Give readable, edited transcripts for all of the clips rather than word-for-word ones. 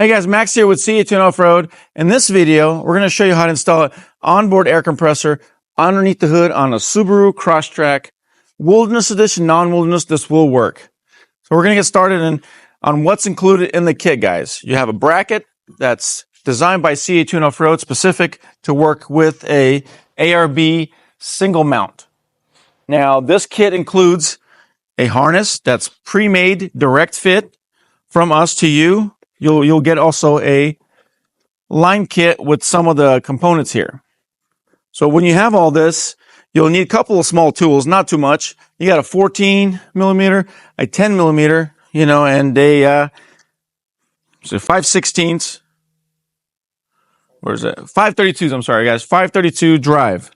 Hey guys, Max here with CAtuned Off-Road. In this video, we're going to show you how to install an onboard air compressor underneath the hood on a Subaru Crosstrek. Wilderness Edition, non-wilderness, this will work. So we're going to get started on what's included in the kit, guys. You have a bracket that's designed by CAtuned Off-Road, specific to work with a ARB single mount. Now, this kit includes a harness that's pre-made direct fit from us to you. You'll get also a line kit with some of the components here. So when you have all this, you'll need a couple of small tools, not too much. You got a 14 millimeter, a 10 millimeter, and a 5/16. Where's it? 532s. I'm sorry, guys. 532 drive.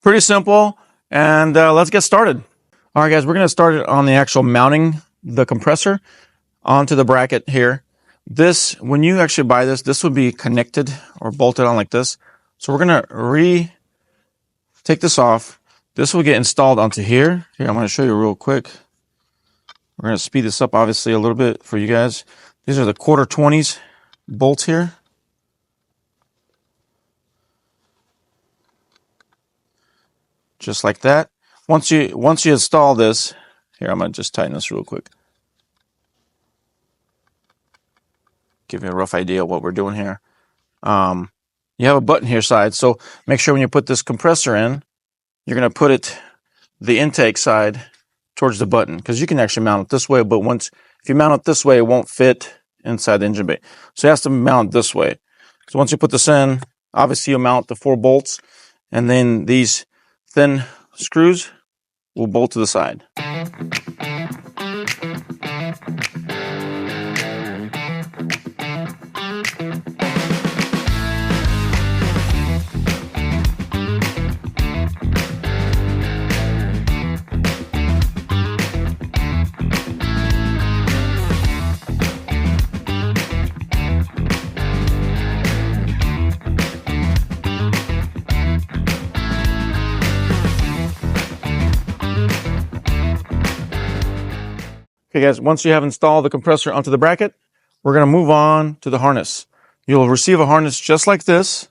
Pretty simple. And let's get started. All right, guys. We're gonna start it on the actual mounting the compressor onto the bracket here. This, when you actually buy this would be connected or bolted on like this. So we're gonna take this off. This will get installed onto here. Here, I'm gonna show you real quick. We're gonna speed this up obviously a little bit for you guys. These are the 1/4-20s bolts here. Just like that. Once you install this, here, I'm gonna just tighten this real quick. Give you a rough idea of what we're doing here. You have a button here side, so make sure when you put this compressor in, you're going to put the intake side towards the button, because you can actually mount it this way, but if you mount it this way, it won't fit inside the engine bay. So it has to mount this way. So once you put this in, obviously you'll mount the 4 bolts, and then these thin screws will bolt to the side. Okay guys, once you have installed the compressor onto the bracket, we're going to move on to the harness. You'll receive a harness just like this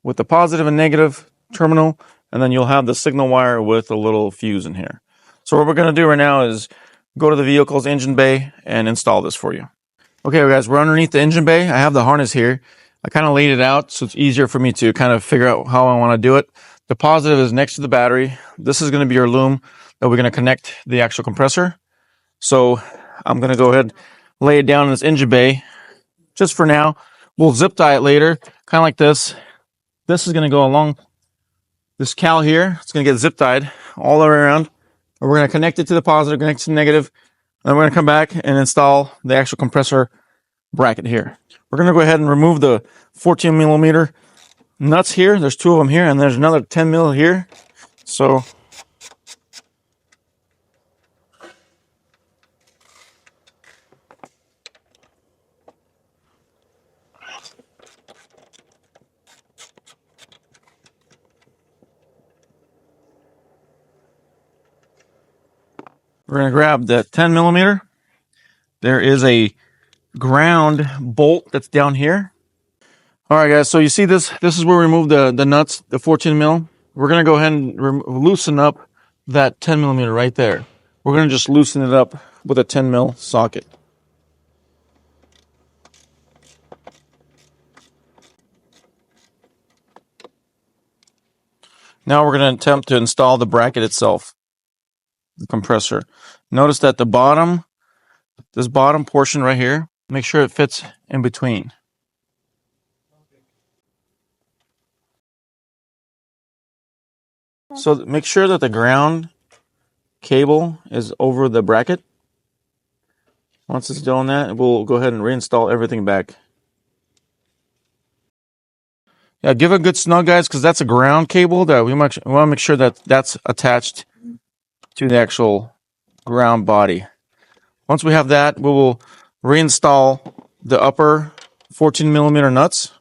with the positive and negative terminal, and then you'll have the signal wire with a little fuse in here. So what we're going to do right now is go to the vehicle's engine bay and install this for you. Okay guys, we're underneath the engine bay. I have the harness here. I kind of laid it out so it's easier for me to kind of figure out how I want to do it. The positive is next to the battery. This is going to be your loom that we're going to connect the actual compressor. So I'm going to go ahead and lay it down in this engine bay just for now. We'll zip tie it later, kind of like this. This is going to go along this cowl here. It's going to get zip tied all the way around. And we're going to connect it to the positive, connect it to the negative. And then we're going to come back and install the actual compressor bracket here. We're going to go ahead and remove the 14 millimeter nuts here. There's 2 of them here, and there's another 10 mil here. So we're going to grab the 10 millimeter. There is a ground bolt that's down here. All right, guys. So you see this? This is where we remove the nuts, the 14 mil. We're going to go ahead and loosen up that 10 millimeter right there. We're going to just loosen it up with a 10 mil socket. Now we're going to attempt to install the bracket itself, the compressor. Notice that the bottom, this bottom portion right here, make sure it fits in between. So make sure that the ground cable is over the bracket. Once it's doing that, we'll go ahead and reinstall everything back. Yeah, give it a good snug, guys, because that's a ground cable that we want to make sure that that's attached to the actual ground body. Once we have that, we will reinstall the upper 14 millimeter nuts.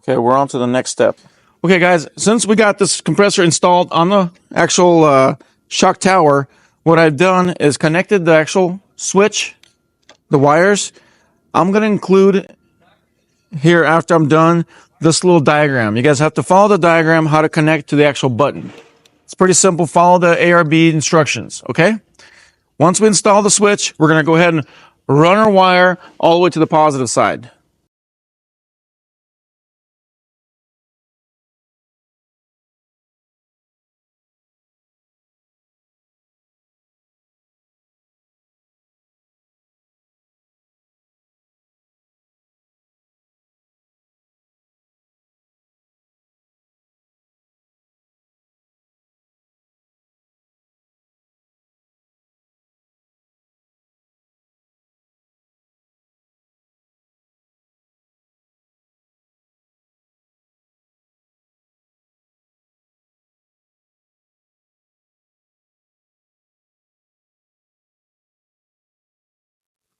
Okay, we're on to the next step. Okay, guys, since we got this compressor installed on the actual shock tower, what I've done is connected the actual switch, the wires. I'm going to include here, after I'm done, this little diagram. You guys have to follow the diagram how to connect to the actual button. It's pretty simple. Follow the ARB instructions, okay? Once we install the switch, we're going to go ahead and run our wire all the way to the positive side.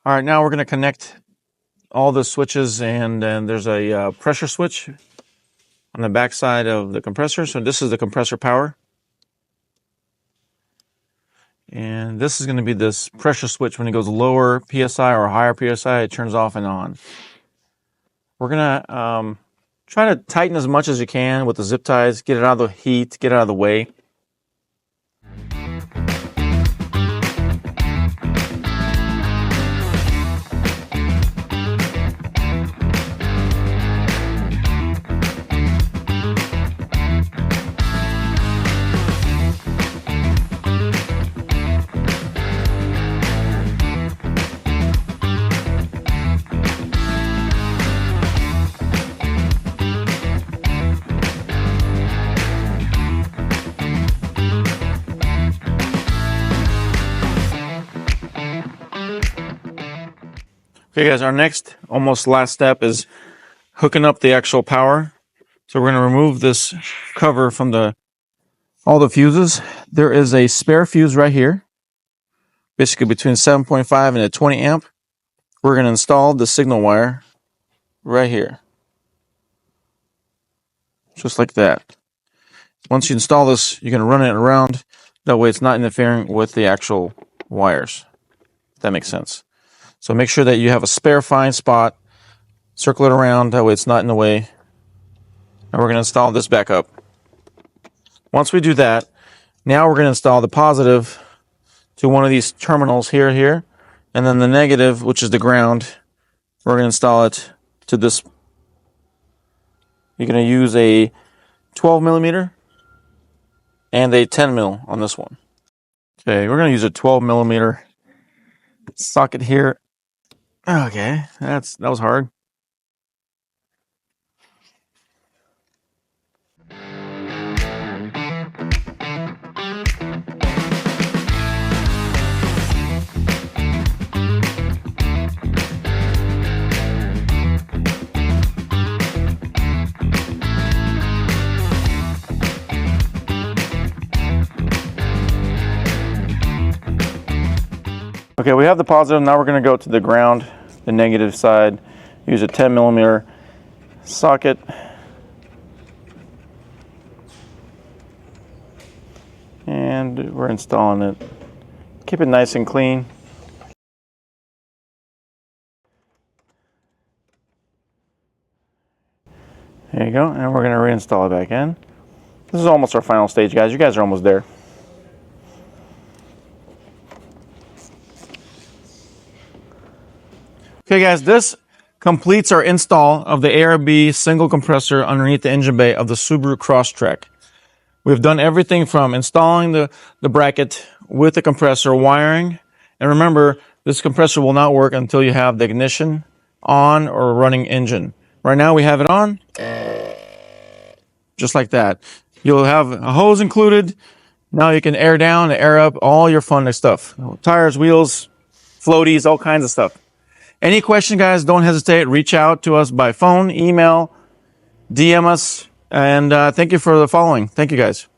All right, now we're going to connect all the switches, and then there's a pressure switch on the back side of the compressor. So this is the compressor power. And this is going to be this pressure switch. When it goes lower PSI or higher PSI, it turns off and on. We're going to try to tighten as much as you can with the zip ties, get it out of the heat, get it out of the way. Okay, guys, our next, almost last step is hooking up the actual power. So we're going to remove this cover from all the fuses. There is a spare fuse right here, basically between 7.5 and a 20 amp. We're going to install the signal wire right here, just like that. Once you install this, you're going to run it around. That way it's not interfering with the actual wires, if that makes sense. So make sure that you have a spare fine spot. Circle it around. That way it's not in the way. And we're going to install this back up. Once we do that, now we're going to install the positive to one of these terminals here. And then the negative, which is the ground, we're going to install it to this. You're going to use a 12 millimeter and a 10 mil on this one. Okay, we're going to use a 12 millimeter socket here. Okay, that was hard. Okay, we have the positive. Now we're going to go to the ground, the negative side. Use a 10 millimeter socket. And we're installing it. Keep it nice and clean. There you go. And we're going to reinstall it back in. This is almost our final stage, guys. You guys are almost there. Okay, guys, this completes our install of the ARB single compressor underneath the engine bay of the Subaru Crosstrek. We've done everything from installing the bracket with the compressor, wiring, and remember, this compressor will not work until you have the ignition on or running engine. Right now we have it on, just like that. You'll have a hose included. Now you can air down, air up, all your fun stuff. Tires, wheels, floaties, all kinds of stuff. Any question, guys, don't hesitate. Reach out to us by phone, email, DM us, and thank you for the following. Thank you, guys.